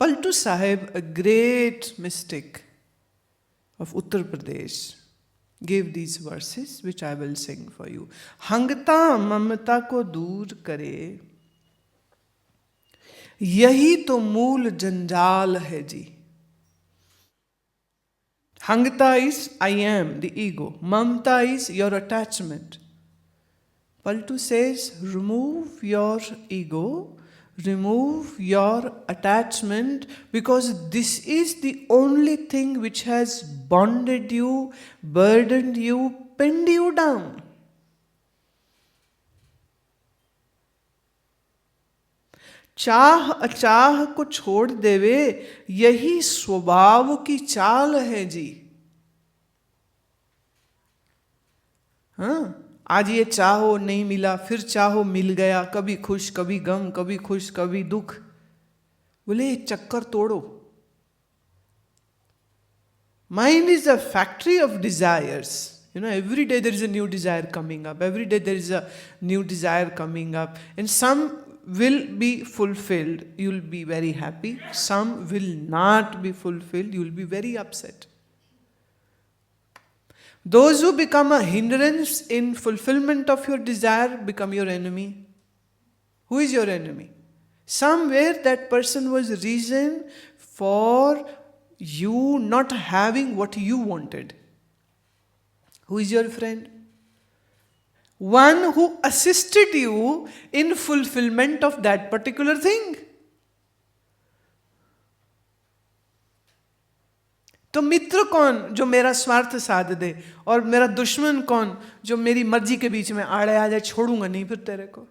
Paltu Sahib, a great mystic of Uttar Pradesh, gave these verses which I will sing for you. Hamta Mamta ko dur kare, yahi to mool janjal hai ji. Hamta is I am, the ego. Mamta is your attachment. Paltu says, remove your ego, remove your attachment, because this is the only thing which has bonded you, burdened you, pinned you down. चाह अचाह को छोड़ देवे, यही स्वभाव की चाल है जी. हाँ, आज ये चाहो नहीं मिला, फिर चाहो मिल गया, कभी खुश कभी गम, कभी खुश कभी दुख. बोले ये चक्कर तोड़ो. Mind is a factory of desires. Every day there is a new desire coming up. Every day there is a new desire coming up. And some will be fulfilled. You will be very happy. Some will not be fulfilled. You will be very upset. Those who become a hindrance in fulfillment of your desire become your enemy. Who is your enemy? Somewhere that person was reason for you not having what you wanted. Who is your friend? One who assisted you in fulfillment of that particular thing. तो मित्र कौन जो मेरा स्वार्थ साध दे, और मेरा दुश्मन कौन जो मेरी मर्जी के बीच में आड़े आ जाए, छोड़ूंगा नहीं फिर तेरे को.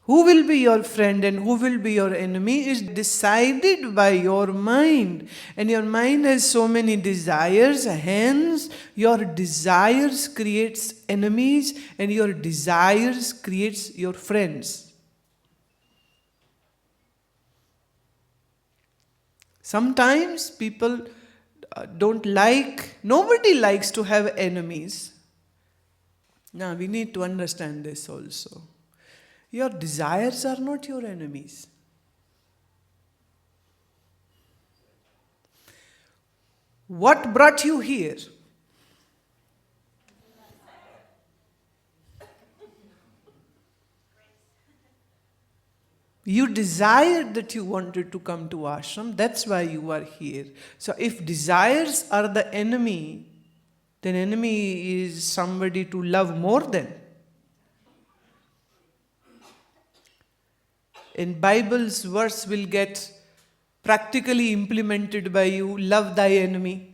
Who will be your friend and who will be your enemy is decided by your mind. And your mind has so many desires, hence your desires creates enemies and your desires creates your friends. Sometimes people nobody likes to have enemies. Now we need to understand this also. Your desires are not your enemies. What brought you here? You desired that you wanted to come to ashram, that's why you are here. So if desires are the enemy, then enemy is somebody to love more than. In Bible's verse will get practically implemented by you, love thy enemy.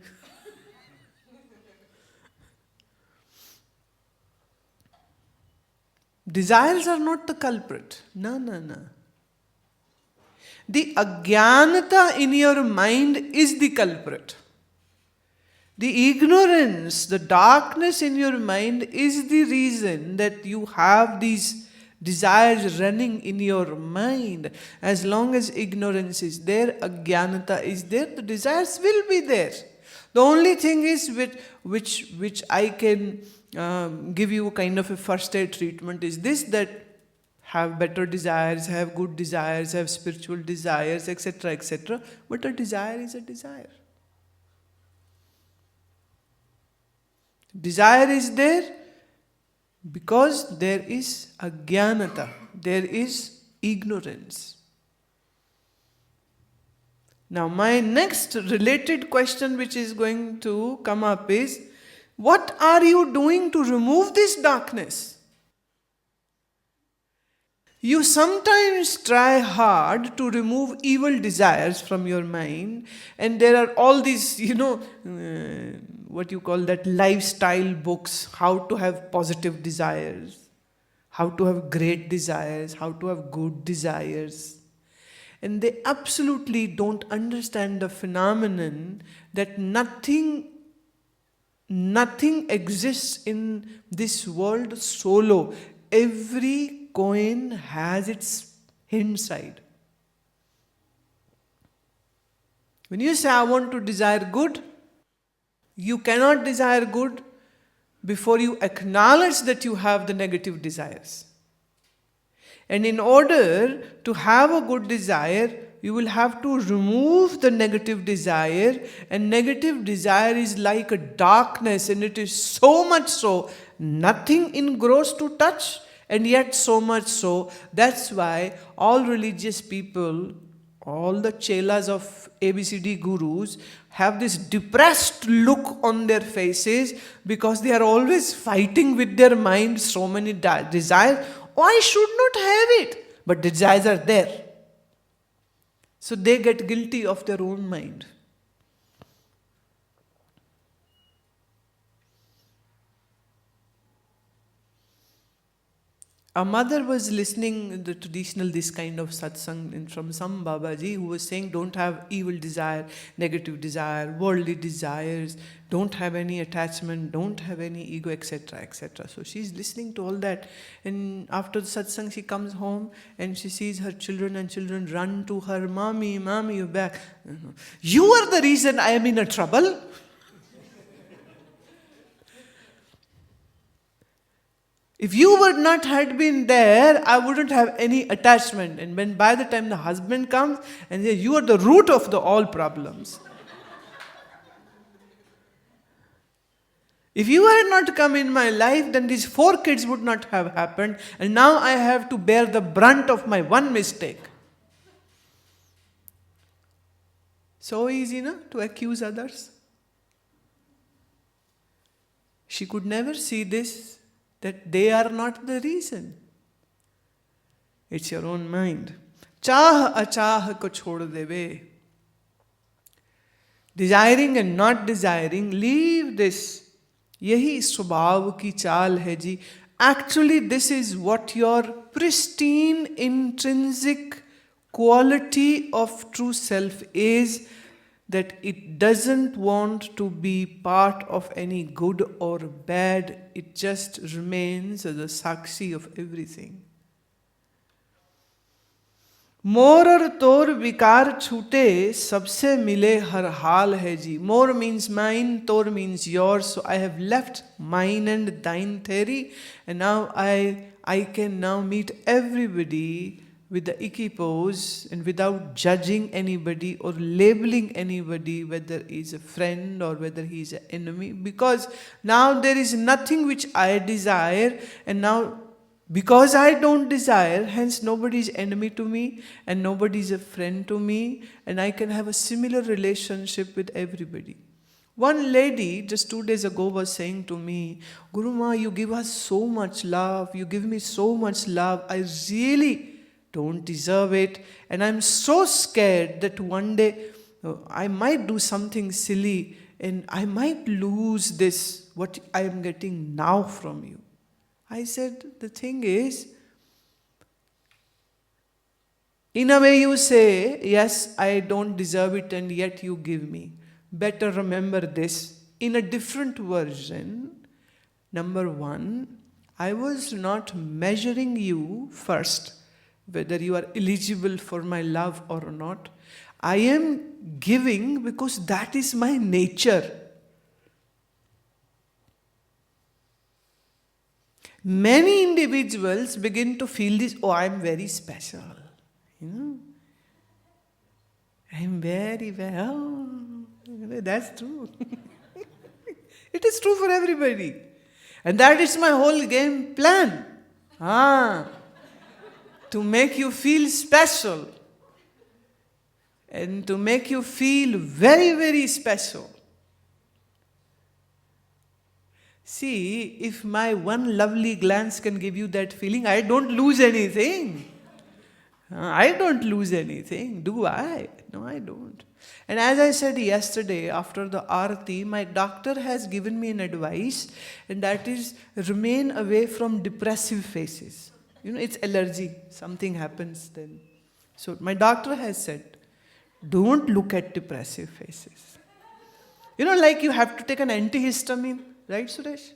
Desires are not the culprit. No. The ajnanata in your mind is the culprit. The ignorance, the darkness in your mind is the reason that you have these desires running in your mind. As long as ignorance is there, ajnanata is there, the desires will be there. The only thing is which I can give you kind of a first aid treatment is this, that have better desires, have good desires, have spiritual desires, etc., etc. But a desire is a desire. Desire is there because there is ajnanata, there is ignorance. Now my next related question which is going to come up is, what are you doing to remove this darkness? You sometimes try hard to remove evil desires from your mind, and there are all these, what you call that, lifestyle books, how to have positive desires, how to have great desires, how to have good desires. And they absolutely don't understand the phenomenon that nothing exists in this world solo. Every coin has its hidden side. When you say, I want to desire good, you cannot desire good before you acknowledge that you have the negative desires. And in order to have a good desire, you will have to remove the negative desire. And negative desire is like a darkness, and it is so much so, nothing engrossed to touch, and yet so much so. That's why all religious people, all the chelas of ABCD gurus, have this depressed look on their faces because they are always fighting with their mind so many desires. Oh, I should not have it, but desires are there. So they get guilty of their own mind. A mother was listening the traditional this kind of satsang from some Babaji who was saying, don't have evil desire, negative desire, worldly desires, don't have any attachment, don't have any ego, etc., etc. So she's listening to all that, and after the satsang she comes home and she sees her children, and children run to her, mommy, mommy, you're back. You are the reason I am in a trouble. If you would not had been there, I wouldn't have any attachment. And when by the time the husband comes and says, you are the root of the all problems. If you had not come in my life, then these 4 kids would not have happened. And now I have to bear the brunt of my one mistake. So easy, no, to accuse others. She could never see this, that they are not the reason. It's your own mind. Chah achah ko chhod deve. Desiring and not desiring, leave this. Yahi swabhav ki chaal hai ji. Actually, this is what your pristine intrinsic quality of true self is, that it doesn't want to be part of any good or bad. It just remains as a sakshi of everything. मोर और तोर विकार छूटे सबसे मिले हर हाल है जी. More means mine, tor means yours. So I have left mine and thine theory, and now I can now meet everybody with the icky pose and without judging anybody or labeling anybody whether he's a friend or whether he's an enemy, because now there is nothing which I desire, and now because I don't desire, hence nobody is enemy to me and nobody is a friend to me, and I can have a similar relationship with everybody. One lady just 2 days ago was saying to me, Gurumaa, you give us so much love, you give me so much love, I really don't deserve it, and I'm so scared that one day I might do something silly and I might lose this, what I am getting now from you. I said, the thing is, in a way you say, yes, I don't deserve it and yet you give me. Better remember this. In a different version, number 1, I was not measuring you first, whether you are eligible for my love or not. I am giving because that is my nature. Many individuals begin to feel this, oh, I am very special. I am very, that's true. It is true for everybody. And that is my whole game plan. To make you feel special. And to make you feel very, very special. See, if my one lovely glance can give you that feeling, I don't lose anything. I don't lose anything, do I? No, I don't. And as I said yesterday after the Aarti, my doctor has given me an advice, and that is remain away from depressive faces. It's allergy. Something happens then. So my doctor has said, don't look at depressive faces. Like you have to take an antihistamine, right, Suresh?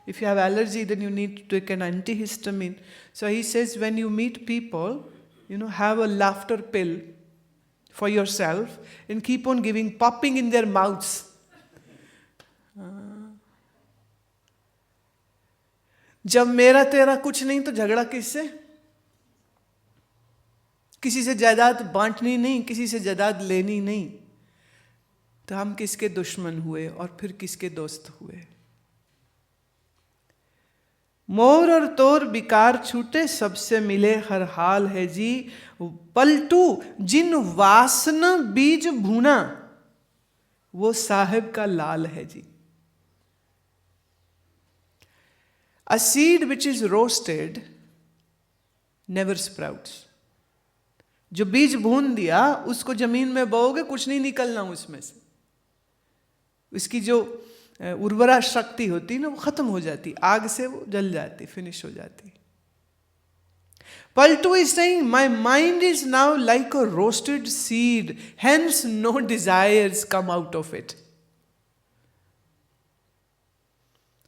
If you have allergy, then you need to take an antihistamine. So he says, when you meet people, have a laughter pill for yourself and keep on popping in their mouths. जब मेरा तेरा कुछ नहीं तो झगड़ा किससे? किसी से जायदाद बांटनी नहीं, किसी से जायदाद लेनी नहीं, तो हम किसके दुश्मन हुए और फिर किसके दोस्त हुए? मोर और तोर बिकार छूटे, सबसे मिले हर हाल है जी। पलटू जिन वासना बीज भूना, वो साहिब का लाल है जी। A seed which is roasted never sprouts. जो बीज भून दिया उसको जमीन में बोओगे, कुछ नहीं निकलना उसमें से। उसकी जो उर्वरा शक्ति होती ना, वो खत्म हो जाती, आग से वो जल जाती, फिनिश हो जाती। Paltu is saying, my mind is now like a roasted seed, hence no desires come out of it.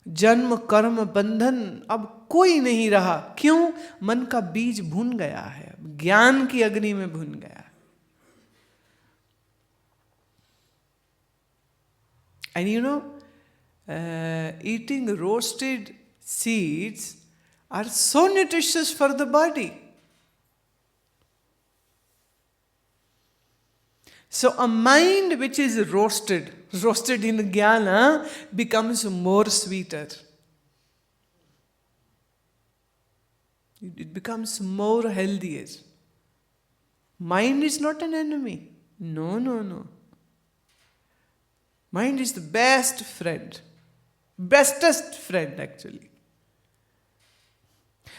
जन्म कर्म बंधन अब कोई नहीं रहा। क्यों? मन का बीज भून गया है, ज्ञान की अग्नि में भून गया। And you know, eating roasted seeds are so nutritious for the body. So a mind which is roasted in jnana, becomes more sweeter. It becomes more healthier. Mind is not an enemy. No. Mind is the best friend. Bestest friend actually.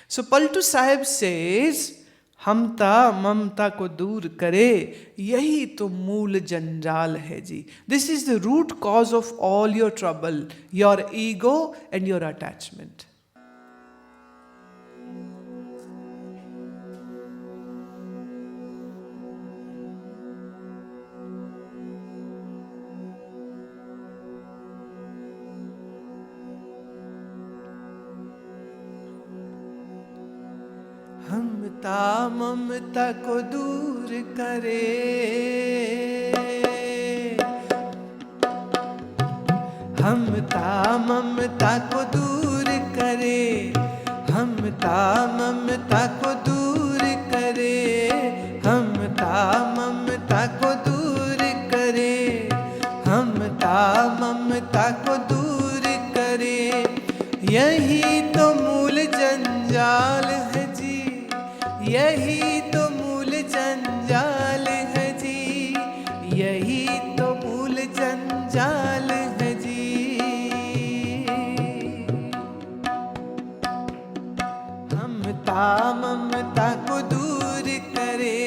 So Paltu Sahib says, हमता ममता को दूर करे, यही तो मूल जंजाल है जी। This is the root cause of all your trouble, your ego and your attachment. हमता ममता को दूर करे, हमता ममता को दूर करे, हमता ममता को दूर करे, हमता ममता को दूर करे, हमता ममता को दूर करे, यही तो मूल जंजाल है जी, यही तो मूल जंजाल है जी, यही तो मूल जंजाल है जी। हमता ममता को दूर करे,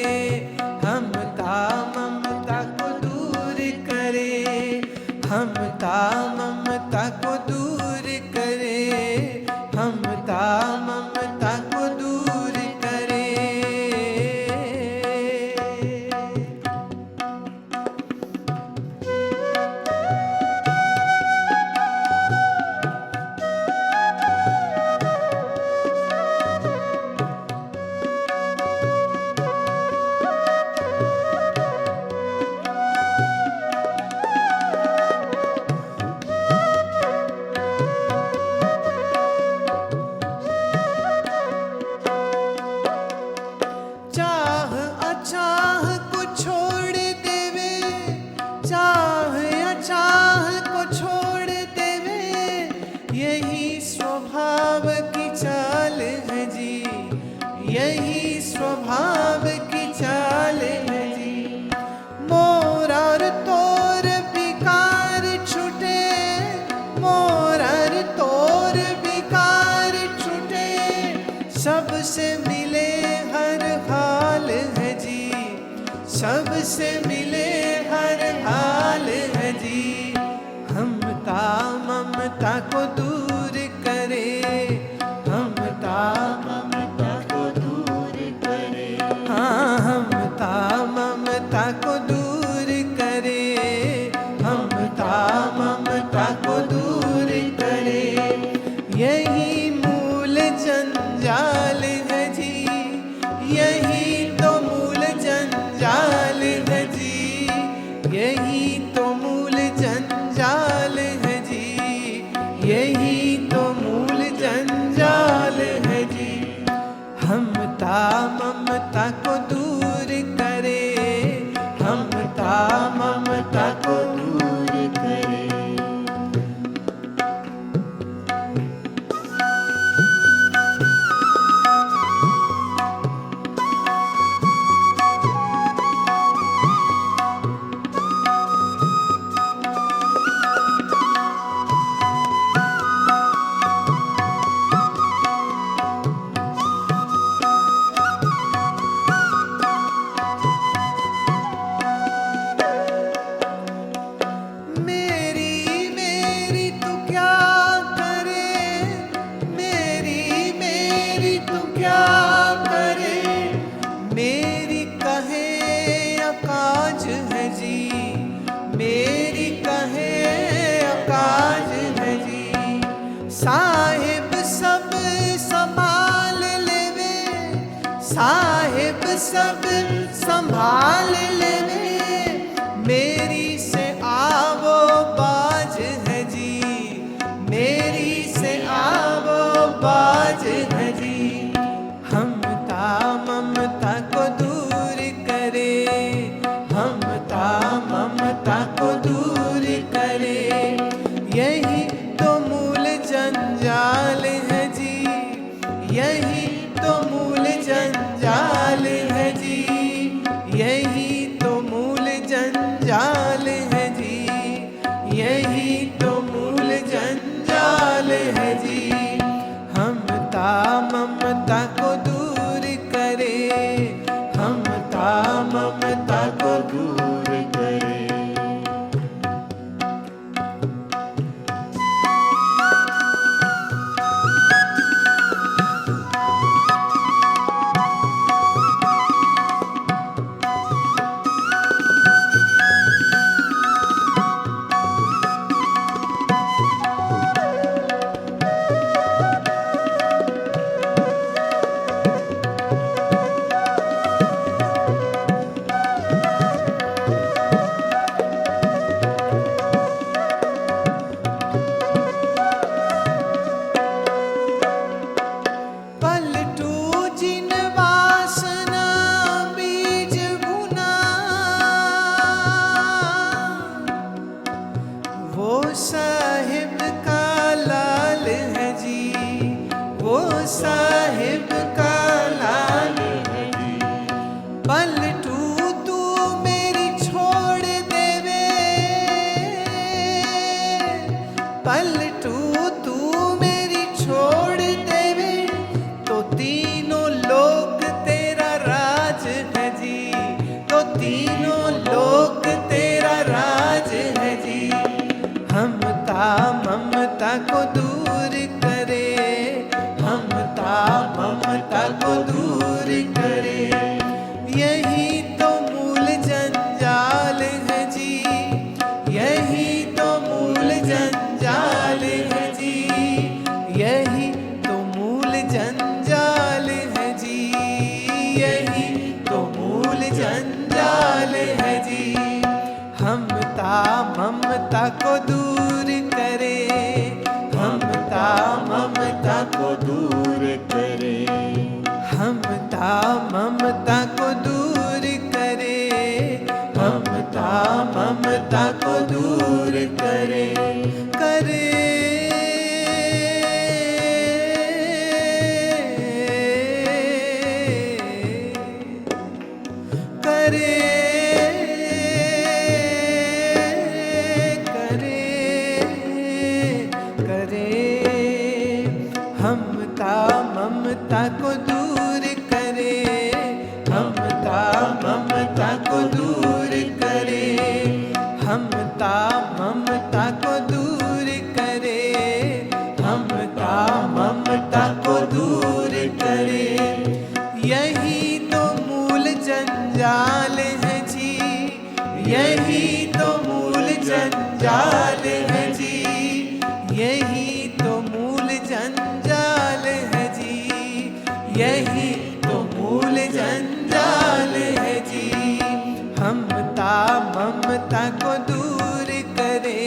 हमता ममता को दूर करे, हमता ममता को दूर करे, हमता ममता को दूर करे। यही स्वभाव की चाल है जी। मोर और तोर बिकार छूटे, मोर और तोर बिकार छूटे, सबसे मिले हर हाल है जी, सबसे मिले हर हाल है जी। हमता ममता को दूर करे, हमता ममता को दूर करे, हाँ हमता ममता को दूर करे, हमता ममता को दूर करे, यही मूल जंजाल है जी, यही तो मूल जंजाल है जी, यही तो मूल जंजाल है जी, यही तो मूल जंजाल है जी। हमता ममता को दूर साहिब सब संभाल लेवे, मेरी से आवो बाज है जी, मेरी से आवो बाज है जी। हमता ममता को दूर करे, हमता ममता को दूर करे, यही तो मूल जंजाल है जी, यही तो मूल जंजाल है जी, यही तो मूल जंजाल है जी, यही तो मूल जंजाल है जी। हमता ममता को दूर करे, हमता ममता को दूर करे। पलटू जिन वासना बीज बुना, वो साहिब का लाल है जी, वो साहिब का लाल है जी। पलटू तू मेरी छोड़ देवे, पलटू तू मेरी छोड़ देवे, तो तीनों लोक तेरा राज है जी, तो तीनों लोक तेरा राज है जी। हमता ममता को दूर करे, हमता ममता को दूर करे, यही तो मूल जंजाल है जी, यही तो मूल जंजाल है जी, यही तो मूल जंजाल है जी, यही तो मूल जंजाल है जी। हमता ममता को दूर करे, हमता ममता को दूर करे, हमता ममता को दूर करे, हमता ममता को दूर करे, करे करे करे हमता ममता को दूर करे, हमता ममता को दूर करे, हमता ममता को दूर करे, हमता ममता को दूर करे, यही तो मूल जंजाल है जी, यही तो मूल जंजाल है जी, यही तो मूल जंजाल है जी, यही तो मूल जंजाल है जी। हमता ममता को दूर करे,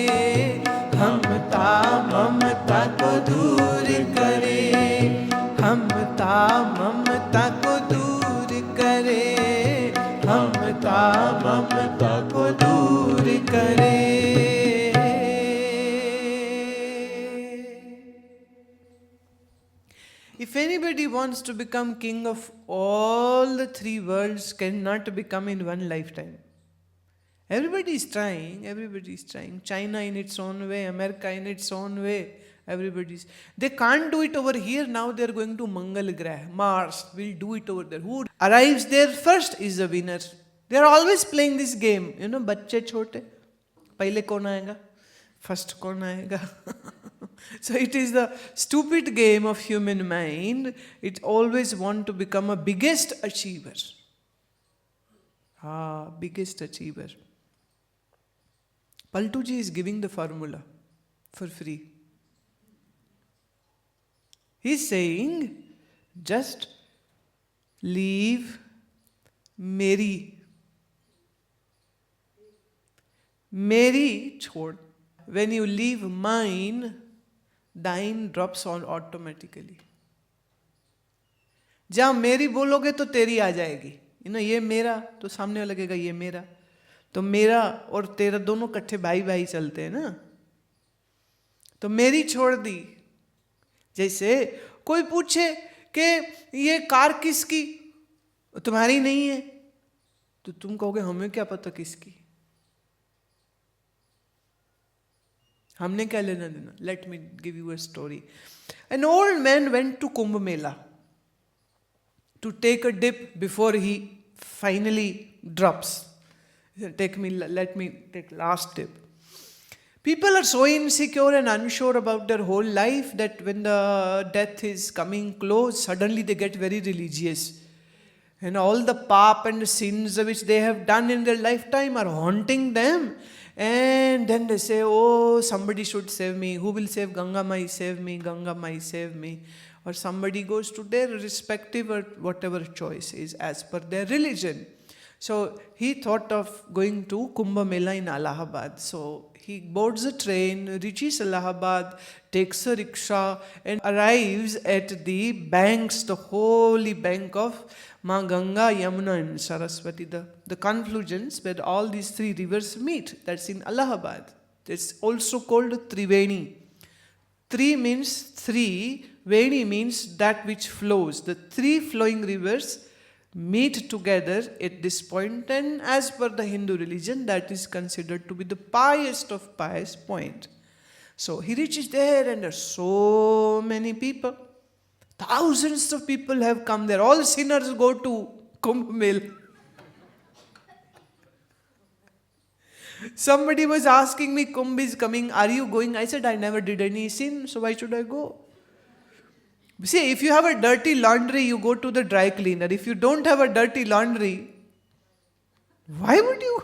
हमता ममता को दूर करे, हमता ममता को दूर करे, हमता ममता को दूर करे। If anybody wants to become king of all the three worlds, cannot become in one lifetime. Everybody is trying, everybody is trying. China in its own way, America in its own way, everybody's. They can't do it over here, now they are going to Mangal Grah, Mars, will do it over there. Who arrives there first is the winner. They are always playing this game, you know, बच्चे छोटे, पहले कौन आएगा, first कौन आएगा. So it is the stupid game of human mind. It always want to become a biggest achiever. Biggest achiever. Paltu ji is giving the formula for free. He is saying, just leave Mary. Mary छोड़. When you leave mine, thine drops on automatically. जहाँ मेरी बोलोगे तो तेरी आ जाएगी. ये मेरा, तो सामने वाला लगेगा ये मेरा. तो मेरा और तेरा दोनों इकट्ठे भाई भाई चलते हैं ना. तो मेरी छोड़ दी. जैसे कोई पूछे कि ये कार किसकी, तुम्हारी नहीं है, तो तुम कहोगे हमें क्या पता किसकी, हमने क्या लेना देना. Let me give you a story. An old man went to Kumbh Mela to take a dip before he finally drops. Let me take last dip. People are so insecure and unsure about their whole life that when the death is coming close, suddenly they get very religious. And all the pap and the sins which they have done in their lifetime are haunting them. And then they say, oh, somebody should save me. Who will save Ganga Mai? Save me, Ganga Mai, save me. Or somebody goes to their respective or whatever choice is as per their religion. So he thought of going to Kumbh Mela in Allahabad. So he boards a train, reaches Allahabad, takes a rickshaw and arrives at the banks, the holy bank of Ma Ganga, Yamuna and Saraswati, the confluence where all these three rivers meet. That's in Allahabad. It's also called Triveni. Tri means three, Veni means that which flows. The three flowing rivers meet together at this point, and as per the Hindu religion, that is considered to be the pious of pious point. So he reaches there and there are so many people. Thousands of people have come there. All sinners go to Kumbh Mela. Somebody was asking me, Kumbh is coming, are you going? I said, I never did any sin, so why should I go? See, if you have a dirty laundry, you go to the dry cleaner. If you don't have a dirty laundry, why would you?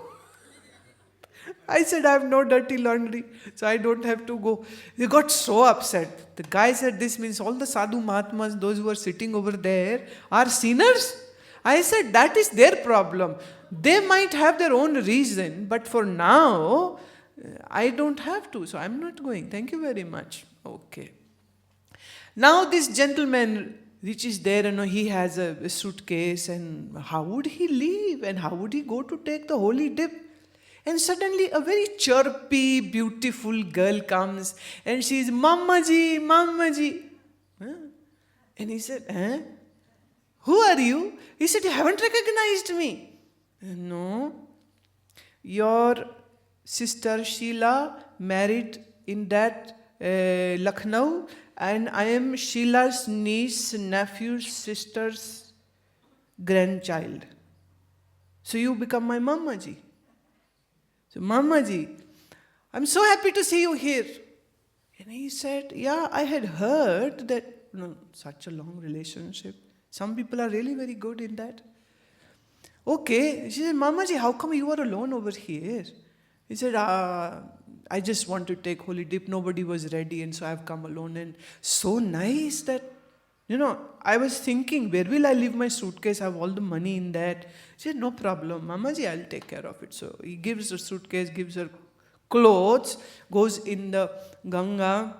I said, I have no dirty laundry, so I don't have to go. They got so upset. The guy said, this means all the sadhu mahatmas, those who are sitting over there, are sinners? I said, that is their problem. They might have their own reason, but for now, I don't have to, so I'm not going. Thank you very much. Okay. Now this gentleman reaches there and he has a suitcase, and how would he leave and how would he go to take the holy dip? And suddenly a very chirpy, beautiful girl comes and she is, Mamma ji, Mamma ji. Huh? And he said, who are you? He said, you haven't recognized me. No. Your sister Sheila married in that Lucknow, and I am Sheila's niece, nephew's sister's grandchild. So you become my Mamma ji. So Mamma ji, I'm so happy to see you here. And he said, yeah, I had heard that, such a long relationship. Some people are really very good in that. Okay. She said, Mamma ji, how come you are alone over here? He said, I just want to take holy dip. Nobody was ready, and so I've come alone. And so nice that, I was thinking, where will I leave my suitcase? I have all the money in that. She said, no problem, Mama ji, I'll take care of it. So he gives her suitcase, gives her clothes, goes in the Ganga,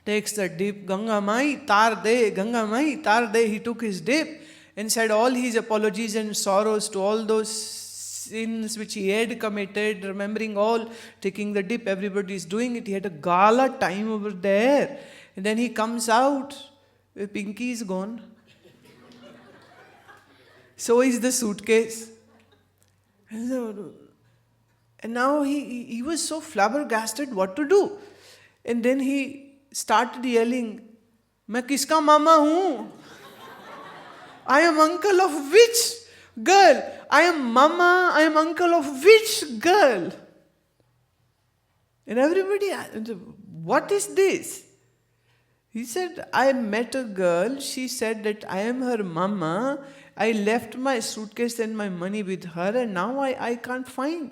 takes the dip. Ganga Mai, tar de, Ganga Mai, tar de. He took his dip and said all his apologies and sorrows to all those sins which he had committed, remembering all, taking the dip. Everybody is doing it. He had a gala time over there. And then he comes out. Pinky is gone. So is the suitcase. And now he was so flabbergasted what to do. And then he started yelling, मैं किसका मामा हूँ? I am uncle of which girl? I am mama, I am uncle of which girl? And everybody asked, what is this? He said, I met a girl, she said that I am her mama, I left my suitcase and my money with her, and now I can't find.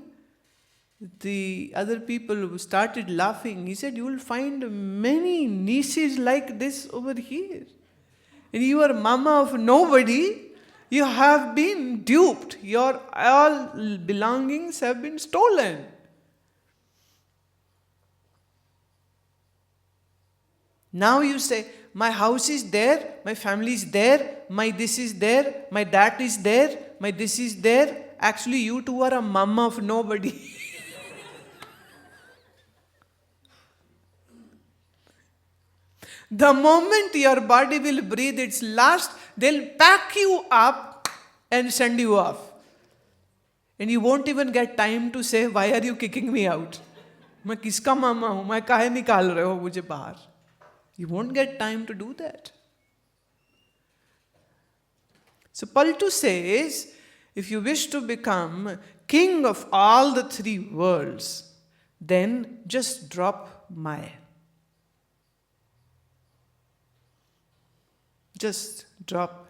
The other people started laughing. He said, you will find many nieces like this over here. And you are mama of nobody, You have been duped. Your all belongings have been stolen. Now you say, my house is there, my family is there, my this is there, my that is there, my this is there. Actually, you two are a mum of nobody. The moment your body will breathe its last, they'll pack you up and send you off. And you won't even get time to say, why are you kicking me out? मैं किसका मामा हूँ? मैं काहे निकाल रहे हो मुझे बाहर? You won't get time to do that. So Paltu says, if you wish to become king of all the three worlds, then just drop Maya. Just drop